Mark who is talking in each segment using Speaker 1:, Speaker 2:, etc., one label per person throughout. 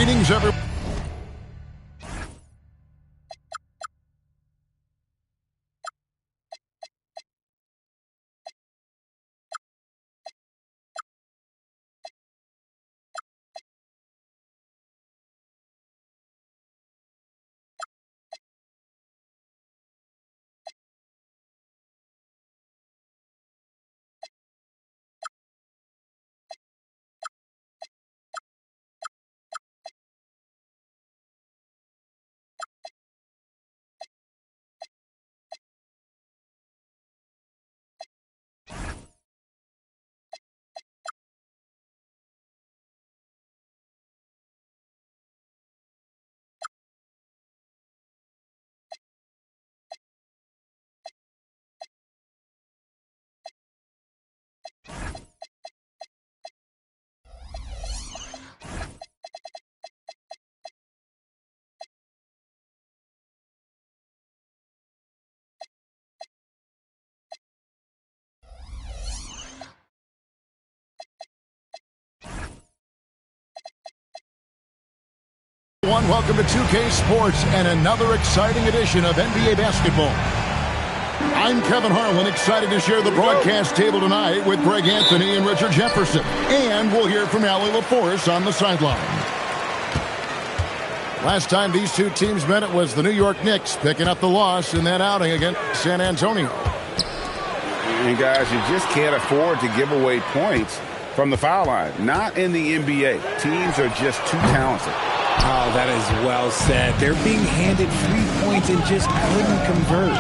Speaker 1: Greetings, everyone. Welcome to 2K Sports and another exciting edition of NBA basketball. I'm Kevin Harlan, excited to share the broadcast table tonight with Greg Anthony and Richard Jefferson. And we'll hear from Allie LaForce on the sideline. Last time these two teams met, it was the New York Knicks picking up the loss in that outing against San Antonio.
Speaker 2: And guys, you just can't afford to give away points from the foul line. Not in the NBA. Teams are just too talented.
Speaker 3: Oh, that is well said. They're being handed free points and just couldn't convert.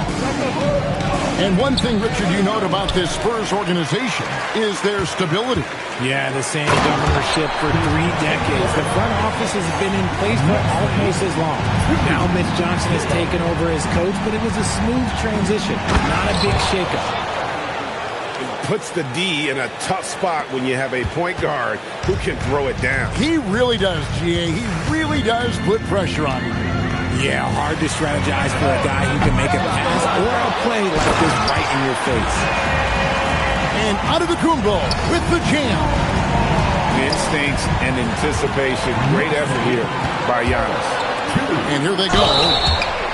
Speaker 1: And one thing, Richard, you note about this Spurs organization is their stability.
Speaker 3: Yeah, the same governorship for 3 decades. The front office has been in place for almost as long. Now Mitch Johnson has taken over as coach, but it was a smooth transition, not a big shakeup.
Speaker 4: Puts the D in a tough spot when you have a point guard who can throw it down.
Speaker 1: He really does, GA. He really does put pressure on him.
Speaker 3: Yeah, hard to strategize for a guy who can make a pass or a play like this right in your face.
Speaker 1: And Antetokounmpo with the jam.
Speaker 2: Instincts and anticipation. Great effort here by Giannis.
Speaker 1: And here they go.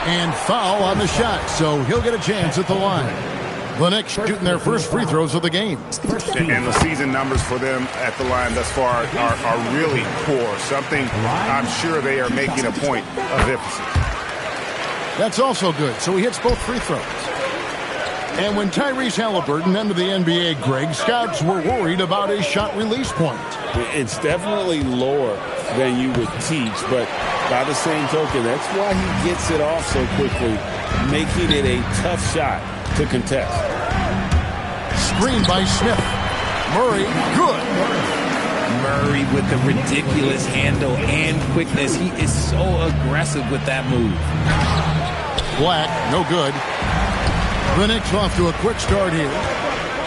Speaker 1: And foul on the shot, so he'll get a chance at the line. The Knicks shooting their first free throws of the game.
Speaker 2: And the season numbers for them at the line thus far are really poor. Something I'm sure they are making a point of emphasis.
Speaker 1: That's also good. So he hits both free throws. And when Tyrese Halliburton entered the NBA, Greg, scouts were worried about his shot release point.
Speaker 5: It's definitely lower than you would teach, but by the same token, that's why he gets it off so quickly, making it a tough shot to contest.
Speaker 1: Screen by Smith. Murray, good.
Speaker 3: Murray with the ridiculous handle and quickness. He is so aggressive with that move.
Speaker 1: Black, no good. The Knicks off to a quick start here.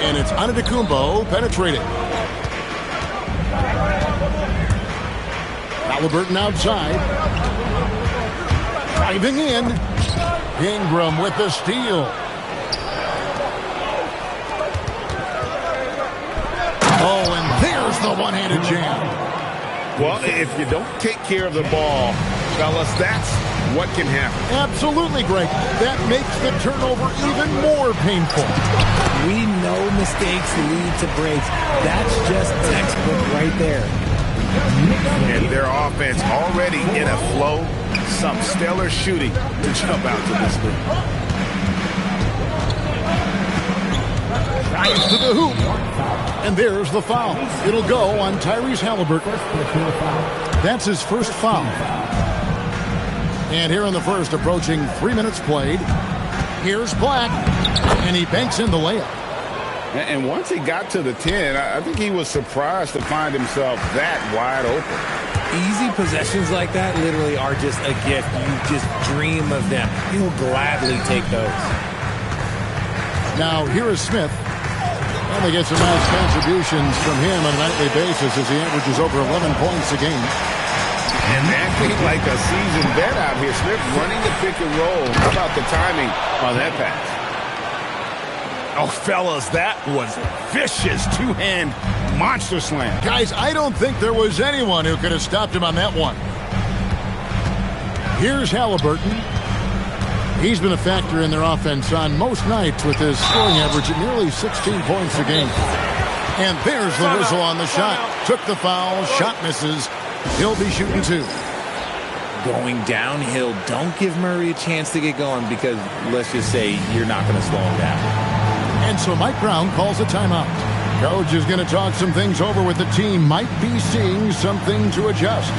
Speaker 1: And it's Antetokounmpo penetrating. Halliburton outside. Driving in. Ingram with the steal. Oh, and there's the one-handed jam.
Speaker 4: Well, if you don't take care of the ball, fellas, that's what can happen.
Speaker 1: Absolutely, Greg. That makes the turnover even more painful.
Speaker 3: We know mistakes lead to breaks. That's just textbook right there.
Speaker 2: And their offense already in a flow. Some stellar shooting to jump out to this league.
Speaker 1: Drives to the hoop. And there's the foul. It'll go on Tyrese Halliburton. That's his first foul. And here in the first, approaching 3 minutes played. Here's Black. And he banks in the layup.
Speaker 2: And once he got to the 10, I think he was surprised to find himself that wide open.
Speaker 3: Easy possessions like that literally are just a gift. You just dream of them. He'll gladly take those.
Speaker 1: Now, here is Smith. And they get some nice contributions from him on a nightly basis as he averages over 11 points a game.
Speaker 2: And acting like a seasoned vet out here. Smith running the pick and roll. How about the timing on that pass?
Speaker 4: Oh, fellas, that was vicious two-hand monster slam.
Speaker 1: Guys, I don't think there was anyone who could have stopped him on that one. Here's Halliburton. He's been a factor in their offense on most nights with his scoring average at nearly 16 points a game. And there's the whistle on the shot. Took the foul. Shot misses. He'll be shooting 2.
Speaker 3: Going downhill, don't give Murray a chance to get going because let's just say you're not going to slow him down.
Speaker 1: And so Mike Brown calls a timeout. Coach is going to talk some things over with the team. Might be seeing something to adjust.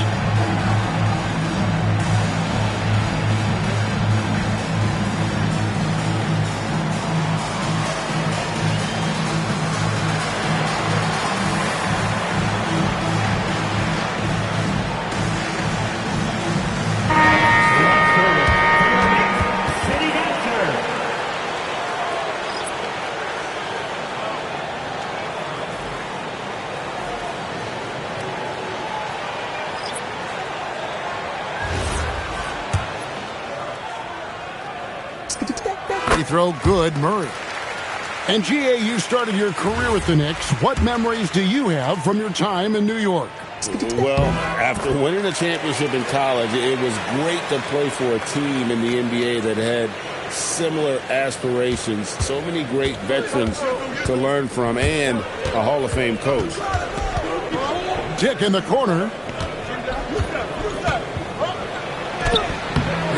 Speaker 1: Free throw good, Murray. And GA, you started your career with the Knicks. What memories do you have from your time in New York?
Speaker 5: Well, after winning a championship in college, it was great to play for a team in the NBA that had similar aspirations. So many great veterans to learn from and a Hall of Fame coach.
Speaker 1: Dick in the corner.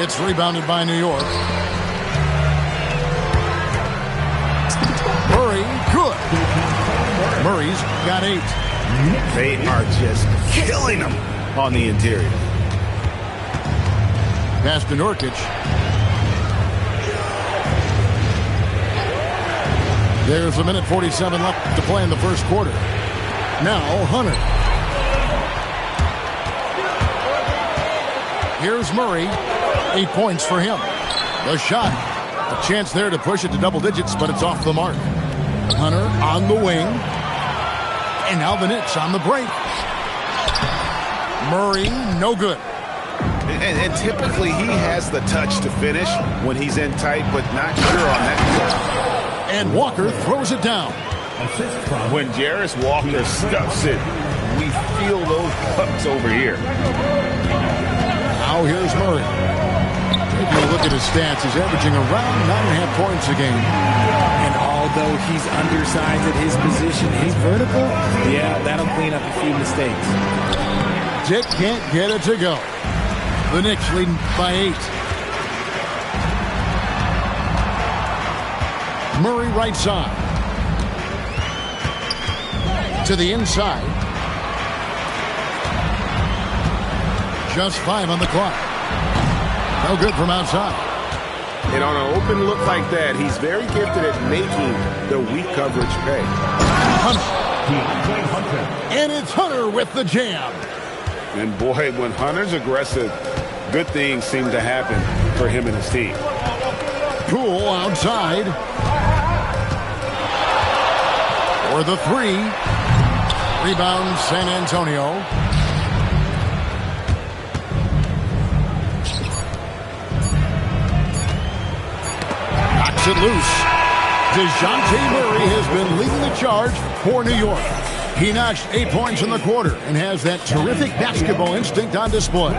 Speaker 1: It's rebounded by New York. Murray, good. Murray's got 8.
Speaker 2: They are just killing them on the interior.
Speaker 1: Pass to Nurkic. There's 1:47 left to play in the first quarter. Now Hunter. Here's Murray. 8 points for him. The shot. A chance there to push it to double digits, but it's off the mark. Hunter on the wing. And now the Knicks on the break. Murray, no good.
Speaker 2: And typically he has the touch to finish when he's in tight, but not sure on that.
Speaker 1: And Walker throws it down.
Speaker 2: When Jarris Walker stuffs it, we feel those pucks over here.
Speaker 1: Now here's Murray. Taking a look at his stats, he's averaging around 9.5 points a game.
Speaker 3: And although he's undersized at his position, he's vertical. Yeah, that'll clean up a few mistakes.
Speaker 1: Dick can't get it to go. The Knicks leading by 8. Murray right side. To the inside. Just 5 on the clock. No good from outside.
Speaker 2: And on an open look like that, he's very gifted at making the weak coverage pay.
Speaker 1: Hunter. And it's Hunter with the jam.
Speaker 2: And boy, when Hunter's aggressive, good things seem to happen for him and his team.
Speaker 1: Poole outside. For the 3. Rebound San Antonio. Knocks it loose. DeJounte Murray has been leading the charge for New York. He notched 8 points in the quarter and has that terrific basketball instinct on display.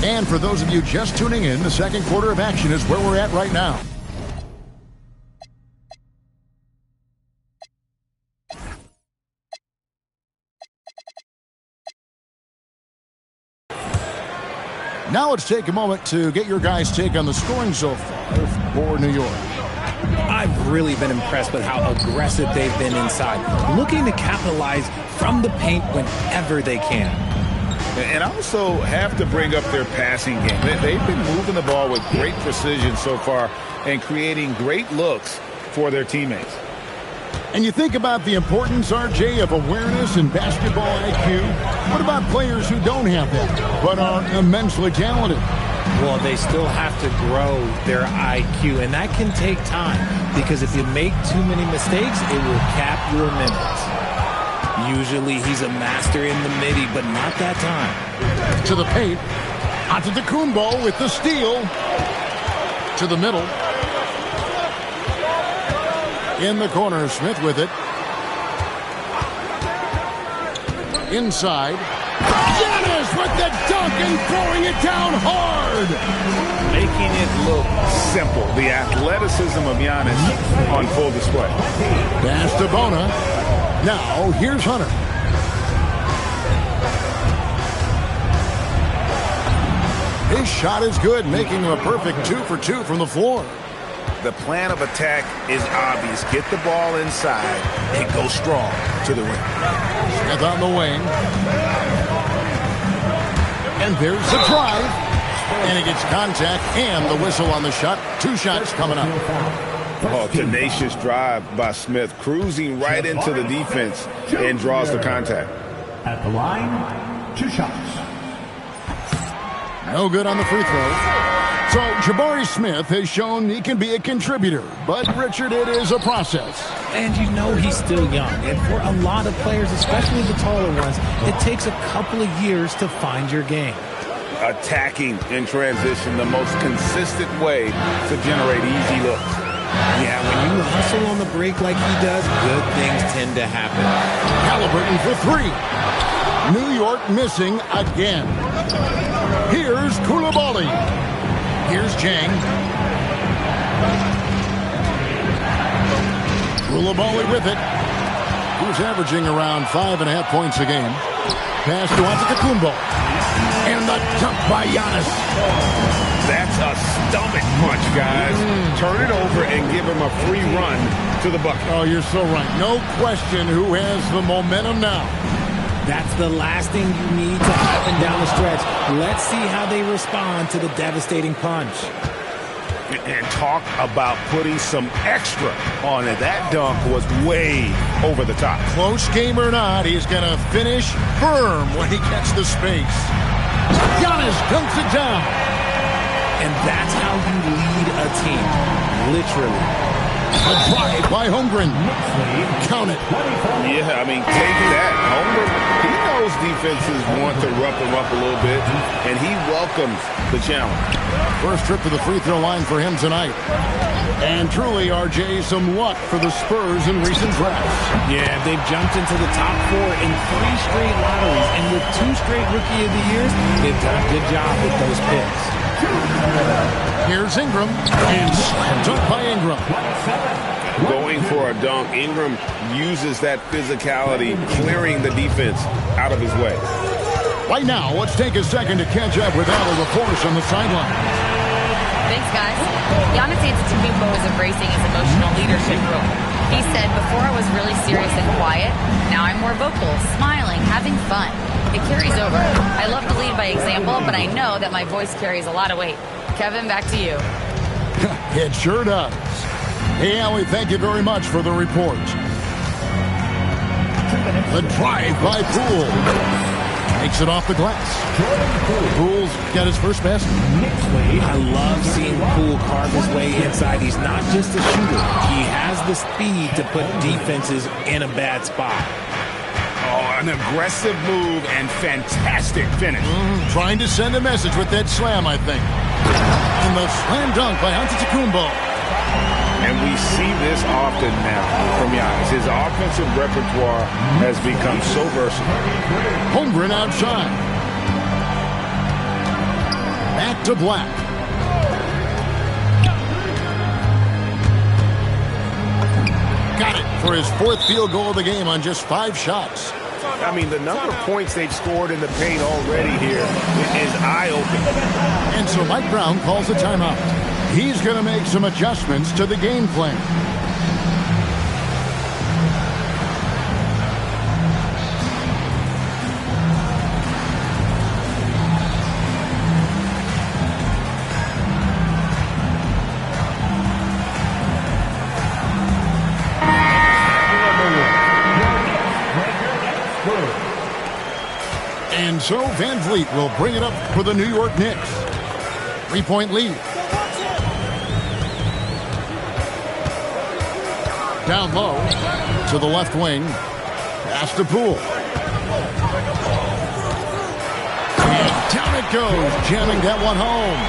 Speaker 1: And for those of you just tuning in, the second quarter of action is where we're at right now. Now let's take a moment to get your guys' take on the scoring so far for New York.
Speaker 3: I've really been impressed with how aggressive they've been inside, looking to capitalize from the paint whenever they can.
Speaker 2: And also have to bring up their passing game. They've been moving the ball with great precision so far and creating great looks for their teammates.
Speaker 1: And you think about the importance, RJ, of awareness and basketball IQ. What about players who don't have that but are immensely talented?
Speaker 3: Well, they still have to grow their IQ, and that can take time because if you make too many mistakes, it will cap your minutes. Usually he's a master in the midi, but not that time.
Speaker 1: To the paint. Onto the Kumbo with the steal. To the middle. In the corner, Smith with it. Inside. Giannis with the dunk and throwing it down hard.
Speaker 2: Making it look simple. The athleticism of Giannis on full display.
Speaker 1: Pass to Bona. Now, here's Hunter. His shot is good, making him a perfect 2 for 2 from the floor.
Speaker 2: The plan of attack is obvious. Get the ball inside and go strong to the rim.
Speaker 1: Smith on the wing. And there's the drive. And he gets contact and the whistle on the shot. 2 shots coming up.
Speaker 2: Oh, tenacious drive by Smith, cruising right into the defense and draws the contact.
Speaker 6: At the line, 2 shots.
Speaker 1: No good on the free throw. So Jabari Smith has shown he can be a contributor. But, Richard, it is a process.
Speaker 3: And you know he's still young. And for a lot of players, especially the taller ones, it takes a couple of years to find your game.
Speaker 2: Attacking in transition, the most consistent way to generate easy looks.
Speaker 3: Yeah, when you hustle on the break like he does, good things tend to happen.
Speaker 1: Halliburton for 3. New York missing again. Here's Coulibaly. Here's Jang. Coulibaly with it. Who's averaging around 5.5 points a game. Pass to Antetokounmpo. And the dunk by Giannis.
Speaker 2: That's a stomach punch, guys. Turn it over and give him a free run to the bucket.
Speaker 1: Oh, you're so right. No question who has the momentum now.
Speaker 3: That's the last thing you need to happen down the stretch. Let's see how they respond to the devastating punch.
Speaker 2: And talk about putting some extra on it. That dunk was way over the top.
Speaker 1: Close game or not, he's going to finish firm when he gets the space. Giannis dunks it down.
Speaker 3: And that's how you lead a team. Literally.
Speaker 1: A drive by Holmgren. Count it.
Speaker 2: Yeah, I mean, take that. Holmgren, he knows defenses want to rough him up a little bit, and he welcomes the challenge.
Speaker 1: First trip to the free throw line for him tonight. And truly, RJ, some luck for the Spurs in recent drafts.
Speaker 3: Yeah, they've jumped into the top 4 in 3 straight lotteries, and with 2 straight Rookie of the Years, they've done a good job with those picks.
Speaker 1: Here's Ingram, and slam dunk by Ingram.
Speaker 2: Going for a dunk, Ingram uses that physicality, clearing the defense out of his way.
Speaker 1: Right now, let's take a second to catch up with Allie LaForce on the sideline.
Speaker 7: Thanks, guys. Giannis Antetokounmpo is embracing his emotional leadership role. He said, before I was really serious and quiet, now I'm more vocal, smiling, having fun. It carries over. I love to lead by example, but I know that my voice carries a lot of weight. Kevin, back to you.
Speaker 1: It sure does. Hey, Allie, thank you very much for the report. The drive by Poole. Takes it off the glass. Poole's got his first basket.
Speaker 3: I love seeing Poole carve his way inside. He's not just a shooter. He has the speed to put defenses in a bad spot.
Speaker 2: Oh, an aggressive move and fantastic finish.
Speaker 1: Trying to send a message with that slam, I think. And the slam dunk by Antetokounmpo.
Speaker 2: And we see this often now from Giannis. His offensive repertoire has become so versatile.
Speaker 1: Holmgren outside. Back to Black. Got it for his 4th field goal of the game on just 5 shots.
Speaker 2: I mean, the number of points they've scored in the paint already here is eye-opening.
Speaker 1: And so Mike Brown calls a timeout. He's going to make some adjustments to the game plan. And so Van Vliet will bring it up for the New York Knicks. 3-point lead. Down low to the left wing. Pass to Poole. And down it goes, jamming that one home.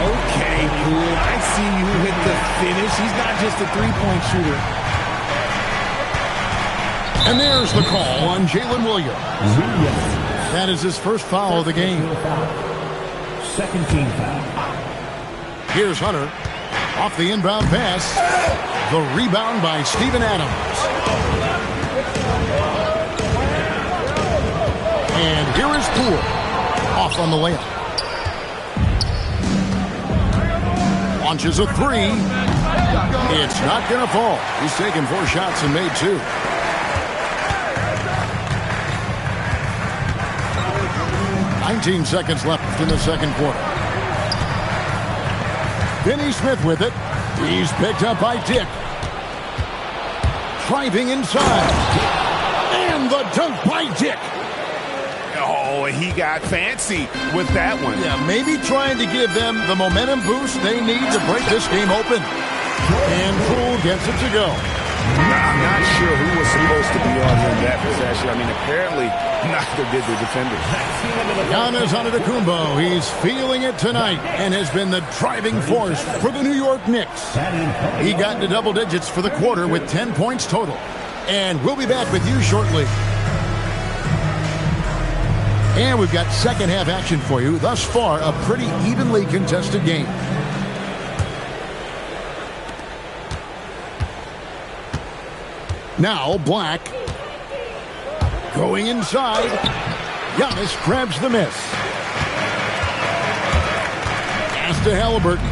Speaker 3: Okay, Poole, I see you with the finish. He's not just a 3-point shooter.
Speaker 1: And there's the call on Jalen Williams. That is his first foul of the game.
Speaker 6: Second team foul.
Speaker 1: Here's Hunter. Off the inbound pass. The rebound by Steven Adams. And here is Poole. Off on the layup. Launches a three. It's not going to fall. He's taken 4 shots and made 2. "19 seconds left in the second quarter. Finney Smith with it. He's picked up by Dick. Driving inside. And the dunk by Dick.
Speaker 2: Oh, he got fancy with that one.
Speaker 1: Yeah, maybe trying to give them the momentum boost they need to break this game open. And Poole gets it to go.
Speaker 2: I'm not sure who was supposed to be on him that possession. I mean, apparently neither did the defenders.
Speaker 1: Giannis Antetokounmpo, he's feeling it tonight and has been the driving force for the New York Knicks. He got into double digits for the quarter with 10 points total. And we'll be back with you shortly. And we've got second half action for you. Thus far, a pretty evenly contested game. Now Black. Going inside. Giannis grabs the miss. Pass to Halliburton.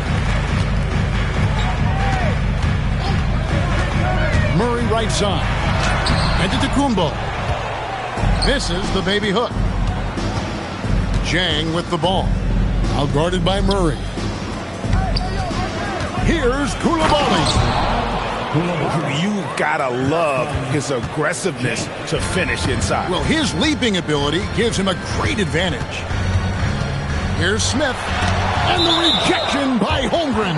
Speaker 1: Murray right side. Antetokounmpo. Misses the baby hook. Jang with the ball. Out guarded by Murray. Here's Koulibaly.
Speaker 2: You gotta love his aggressiveness to finish inside.
Speaker 1: Well, his leaping ability gives him a great advantage. Here's Smith. And the rejection by Holmgren.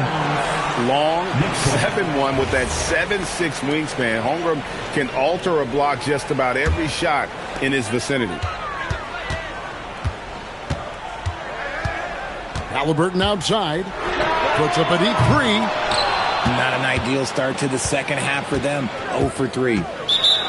Speaker 2: Long 7-1 with that 7'6" wingspan. Holmgren can alter a block just about every shot in his vicinity.
Speaker 1: Halliburton outside. Puts up a deep 3.
Speaker 3: Not an ideal start to the second half for them. 0 for 3.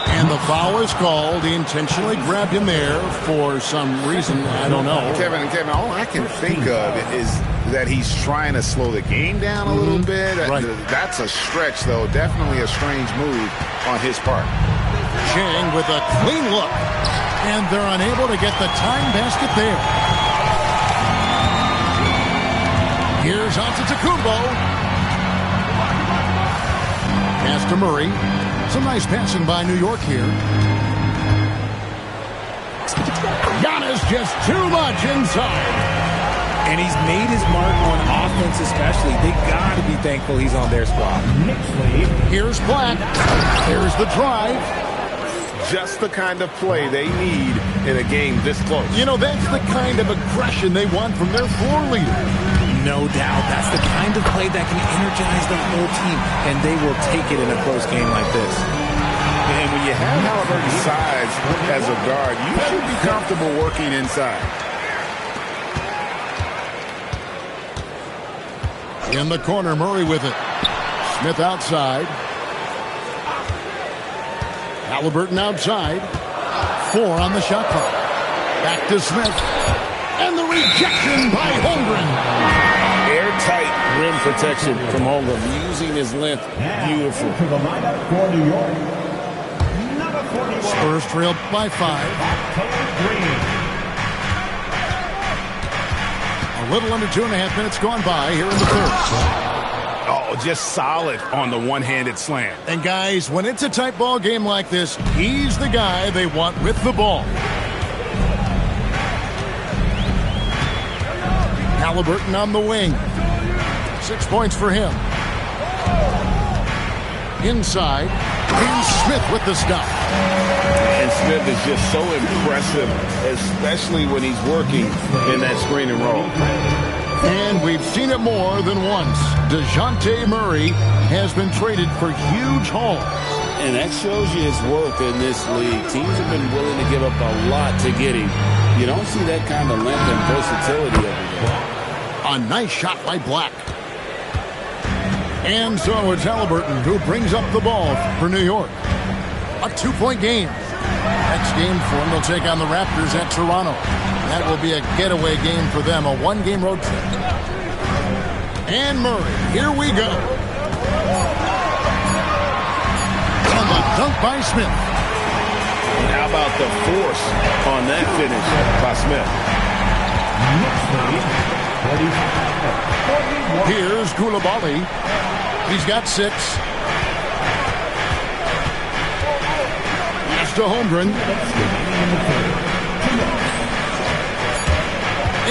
Speaker 1: And the foul is called. He intentionally grabbed him there for some reason. I don't know.
Speaker 2: Kevin, all I can think of is that he's trying to slow the game down a little bit.
Speaker 1: Right.
Speaker 2: That's a stretch, though. Definitely a strange move on his part.
Speaker 1: Chang with a clean look. And they're unable to get the tying basket there. Here's Antetokounmpo. Pass to Murray. Some nice passing by New York here. Giannis just too much inside.
Speaker 3: And he's made his mark on offense especially. They got to be thankful he's on their squad.
Speaker 1: Here's Black. There's the drive.
Speaker 2: Just the kind of play they need in a game this close.
Speaker 1: You know, that's the kind of aggression they want from their floor leader.
Speaker 3: No doubt. That's the kind of play that can energize the whole team, and they will take it in a close game like this.
Speaker 2: And when you have Halliburton's size as a guard, you should be comfortable working inside.
Speaker 1: In the corner, Murray with it. Smith outside. Halliburton outside. 4 on the shot clock. Back to Smith. And the rejection by Holmgren.
Speaker 5: Airtight rim protection from Holmgren, using his length beautiful.
Speaker 6: To the lineup for New York, number 41.
Speaker 1: Spurs trailed by 5. A little under 2.5 minutes gone by here in the third.
Speaker 2: Oh, just solid on the one-handed slam.
Speaker 1: And guys, when it's a tight ball game like this, he's the guy they want with the ball. Halliburton on the wing. 6 points for him. Inside. And Smith with the stop.
Speaker 2: And Smith is just so impressive, especially when he's working in that screen and roll.
Speaker 1: And we've seen it more than once. DeJounte Murray has been traded for huge hauls.
Speaker 5: And that shows you his worth in this league. Teams have been willing to give up a lot to get him. You don't see that kind of length and versatility over there.
Speaker 1: A nice shot by Black. And so it's Halliburton who brings up the ball for New York. A 2-point game. Next game for them, they'll take on the Raptors at Toronto. That will be a getaway game for them, a 1-game road trip. And Murray, here we go. And the dunk by Smith.
Speaker 5: How about the force on that finish by Smith?
Speaker 1: Here's Koulibaly. He's got 6. Pass to Holmgren.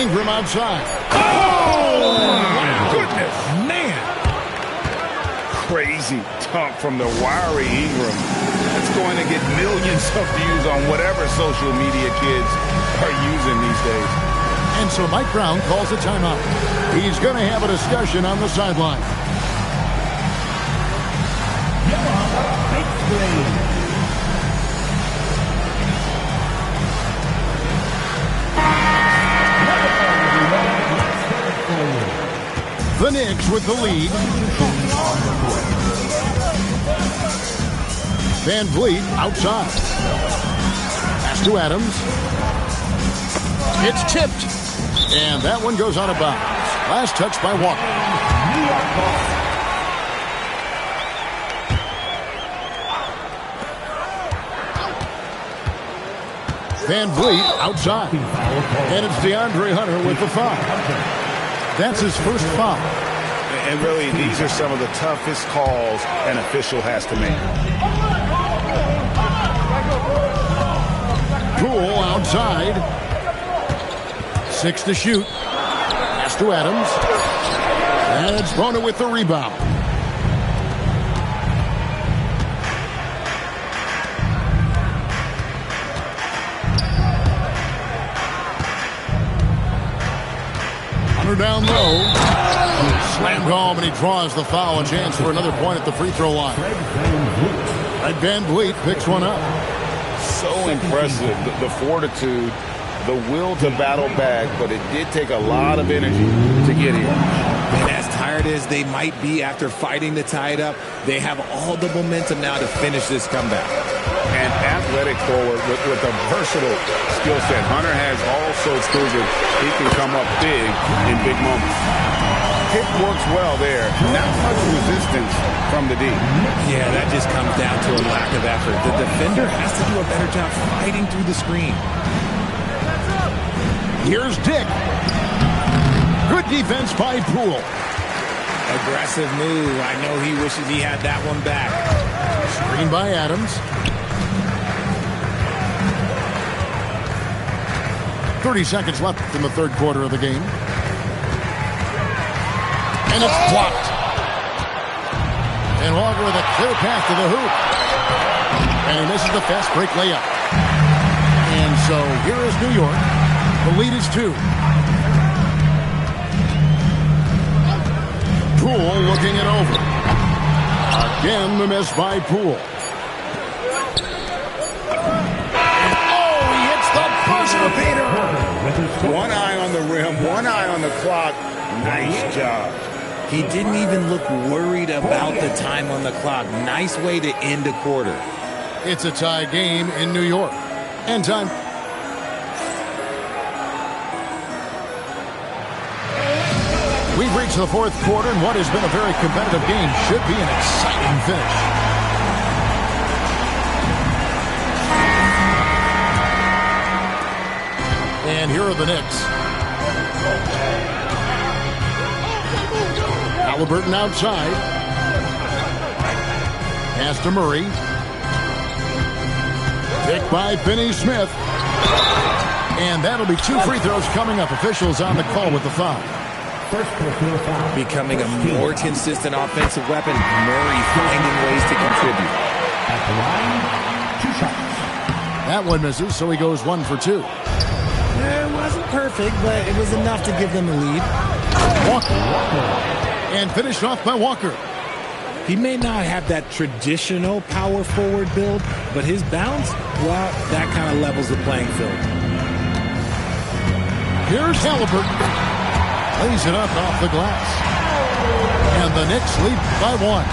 Speaker 1: Ingram outside.
Speaker 2: Oh, my goodness.
Speaker 3: Man.
Speaker 2: Crazy dunk from the wiry Ingram. It's going to get millions of views on whatever social media kids are using these days.
Speaker 1: And so Mike Brown calls a timeout. He's going to have a discussion on the sideline. The Knicks with the lead. Van Vliet outside. Pass to Adams. It's tipped. And that one goes out of bounds. Last touch by Walker. Van Vliet outside. And it's DeAndre Hunter with the foul. That's his first foul.
Speaker 2: And really, these are some of the toughest calls an official has to make.
Speaker 1: Poole outside. 6 to shoot. Pass to Adams. And it's Bona with the rebound. Hunter down low. Slam home, and he draws the foul. A chance for another point at the free throw line. Fred VanVleet picks one up.
Speaker 5: So impressive, the fortitude, the will to battle back, but it did take a lot of energy to get here.
Speaker 3: And as tired as they might be after fighting to tie it up, they have all the momentum now to finish this comeback.
Speaker 2: And athletic forward with a versatile skill set. Hunter has also proven he can come up big in big moments. Pick works well there. Not much resistance from the D.
Speaker 3: Yeah, that just comes down to a lack of effort. The defender has to do a better job fighting through the screen.
Speaker 1: Here's Dick. Good defense by Poole.
Speaker 3: Aggressive move. I know he wishes he had that one back.
Speaker 1: Screen by Adams. 30 seconds left in the third quarter of the game. And it's blocked. And Walker with a clear path to the hoop. And he misses the fast break layup. And so here is New York. The lead is 2. Poole looking it over. Again, the miss by Poole. Oh, he hits the buzzer beater.
Speaker 2: One eye on the rim, one eye on the clock. Nice job.
Speaker 3: He didn't even look worried about the time on the clock. Nice way to end a quarter.
Speaker 1: It's a tie game in New York. End time. We've reached the fourth quarter, and what has been a very competitive game should be an exciting finish. And here are the Knicks. Halliburton outside. Pass to Murray. Picked by Finney-Smith. And that'll be 2 free throws coming up. Officials on the call with the foul.
Speaker 3: Becoming a more consistent offensive weapon. Murray finding ways to contribute.
Speaker 6: At the line, 2 shots.
Speaker 1: That one misses, so he goes 1 for 2.
Speaker 3: It wasn't perfect, but it was enough to give them the lead.
Speaker 1: Walker. And finished off by Walker.
Speaker 3: He may not have that traditional power forward build, but his bounce, well, that kind of levels the playing field.
Speaker 1: Here's Halliburton. Lays it up off the glass. And the Knicks lead by 1.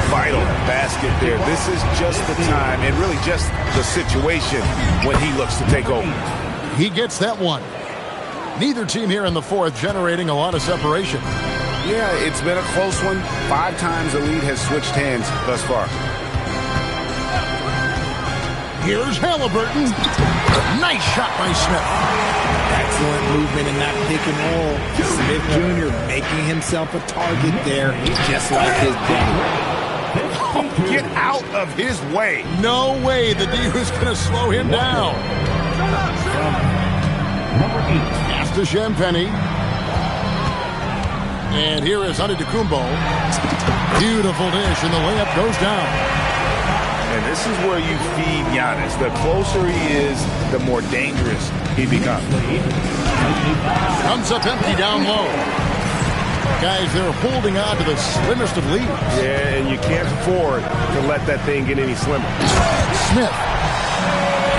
Speaker 4: Vital basket there. This is just the time and really just the situation when he looks to take over.
Speaker 1: He gets that one. Neither team here in the fourth generating a lot of separation.
Speaker 2: Yeah, it's been a close one. 5 times the lead has switched hands thus far.
Speaker 1: Here's Halliburton. Nice shot by Smith.
Speaker 3: Excellent movement in that pick and roll. Smith Jr. making himself a target there, just like his daddy.
Speaker 4: Get out of his way.
Speaker 1: No way the D was going to slow him down. Pass to Champagny. And here is Antetokounmpo. Beautiful dish, and the layup goes down.
Speaker 4: And this is where you feed Giannis. The closer he is, the more dangerous he becomes.
Speaker 1: Comes up empty down low. Guys, they're holding on to the slimmest of leads.
Speaker 4: Yeah, and you can't afford to let that thing get any slimmer.
Speaker 1: Smith.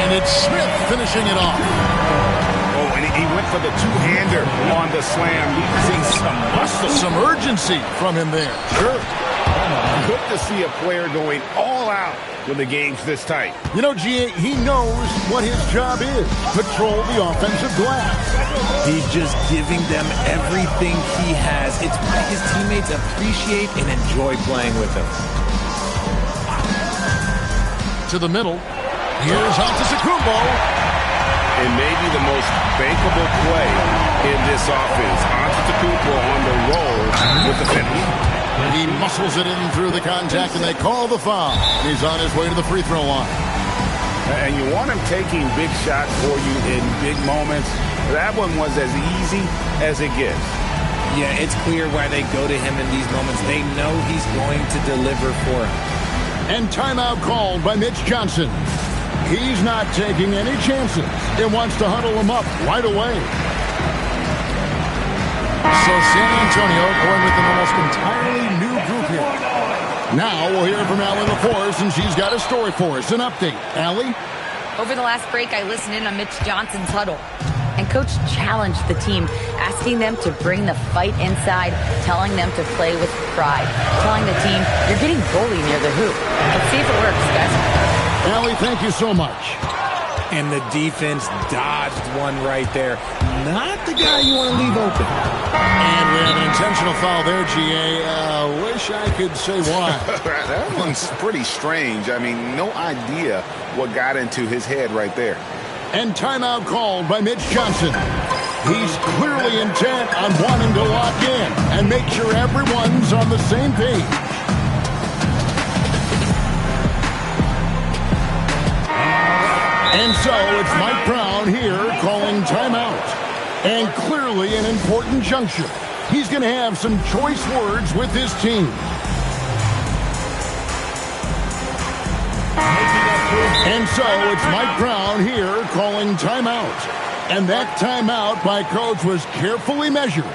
Speaker 1: And it's Smith finishing it off.
Speaker 4: Oh, and he went for the two-hander on the slam. You see some muscle.
Speaker 1: Some urgency from him there. Sure.
Speaker 4: Good to see a player going all out when the game's this tight.
Speaker 1: You know, G.A., he knows what his job is. Patrol the offensive glass.
Speaker 3: He's just giving them everything he has. It's why his teammates appreciate and enjoy playing with him.
Speaker 1: To the middle. Here's Antetokounmpo.
Speaker 2: And maybe the most bankable play in this offense. Antetokounmpo on the roll with the finish.
Speaker 1: He muscles it in through the contact, and they call the foul. He's on his way to the free throw line.
Speaker 2: And you want him taking big shots for you in big moments. That one was as easy as it gets.
Speaker 3: Yeah, it's clear why they go to him in these moments. They know he's going to deliver for them.
Speaker 1: And timeout called by Mitch Johnson. He's not taking any chances and wants to huddle him up right away. So San Antonio going with an almost entirely new group here. Now we'll hear from Allie LaForce, and she's got a story for us. An update. Allie?
Speaker 7: Over the last break, I listened in on Mitch Johnson's huddle. And Coach challenged the team, asking them to bring the fight inside, telling them to play with pride, telling the team, you're getting bullied near the hoop. Let's see if it works, guys.
Speaker 1: Allie, thank you so much.
Speaker 3: And the defense dodged one right there. Not the guy you want to leave open.
Speaker 1: And we have an intentional foul there, G.A. Wish I could say why.
Speaker 2: That one's pretty strange. I mean, no idea what got into his head right there.
Speaker 1: And timeout called by Mitch Johnson. He's clearly intent on wanting to lock in and make sure everyone's on the same page. And so it's Mike Brown here calling timeout. And clearly an important juncture. He's going to have some choice words with his team. And so it's Mike Brown here calling timeout. And that timeout by Coach was carefully measured,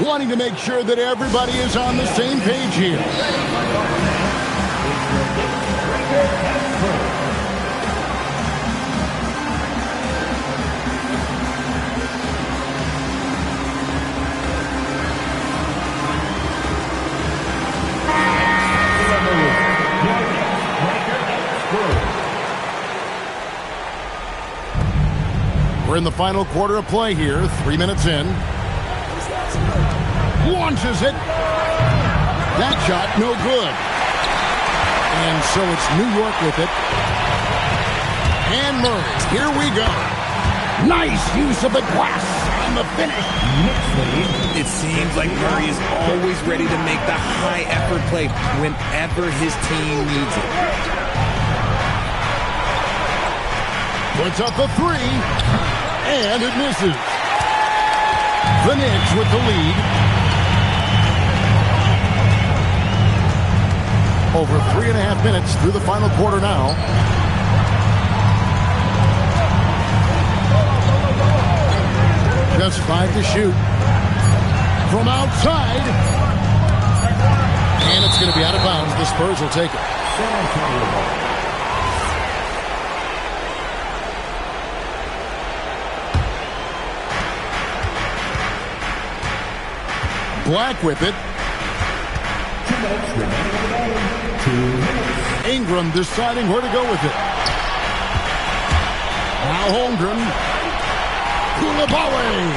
Speaker 1: wanting to make sure that everybody is on the same page here. We're in the final quarter of play here, 3 minutes in. Launches it. That shot, no good. And so it's New York with it. And Murray, here we go. Nice use of the glass on the finish.
Speaker 3: It seems like Murray is always ready to make the high-effort play whenever his team needs it.
Speaker 1: Puts up a three. And it misses. The Knicks with the lead. Over 3.5 minutes through the final quarter now. Just 5 to shoot. From outside. And it's going to be out of bounds. The Spurs will take it. Black with it. Ingram deciding where to go with it. Now Holmgren. Koulibaly.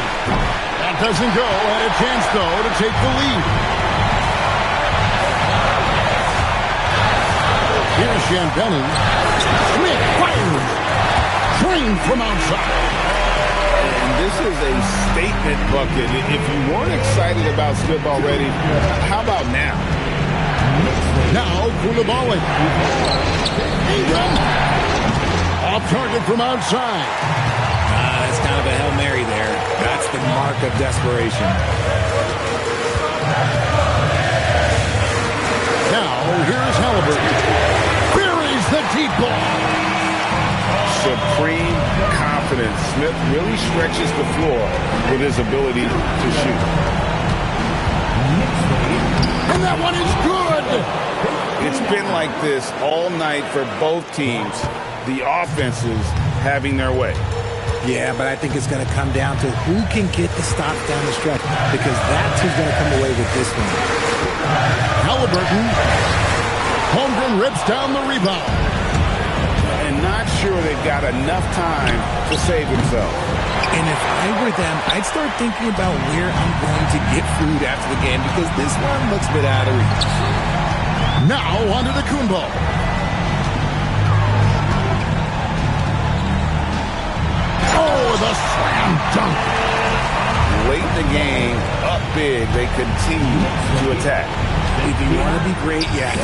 Speaker 1: That doesn't go. Had a chance, though, to take the lead. Here's Shambelli. Smith fires. Drained from outside.
Speaker 2: And this is a statement bucket. If you weren't excited about Smith already, how about now?
Speaker 1: Now Koulibaly. Ingram. Off target from outside.
Speaker 3: That's kind of a Hail Mary there. That's the mark of desperation.
Speaker 1: Now here's Halliburton. Buries the deep ball.
Speaker 2: Supreme confidence. Smith really stretches the floor with his ability to shoot.
Speaker 1: And that one is good.
Speaker 2: It's been like this all night for both teams. The offenses having their way.
Speaker 3: Yeah, but I think it's going to come down to who can get the stop down the stretch, because that's who's going to come away with this one.
Speaker 1: Halliburton. Holmgren rips down the rebound.
Speaker 2: And not sure they've got enough time to save himself.
Speaker 3: And if I were them, I'd start thinking about where I'm going to get food after the game, because this one looks a bit out of reach.
Speaker 1: Now onto the Kumbo. Oh, the slam dunk.
Speaker 2: Late in the game, up big, they continue to attack.
Speaker 3: If you want to be great, yeah.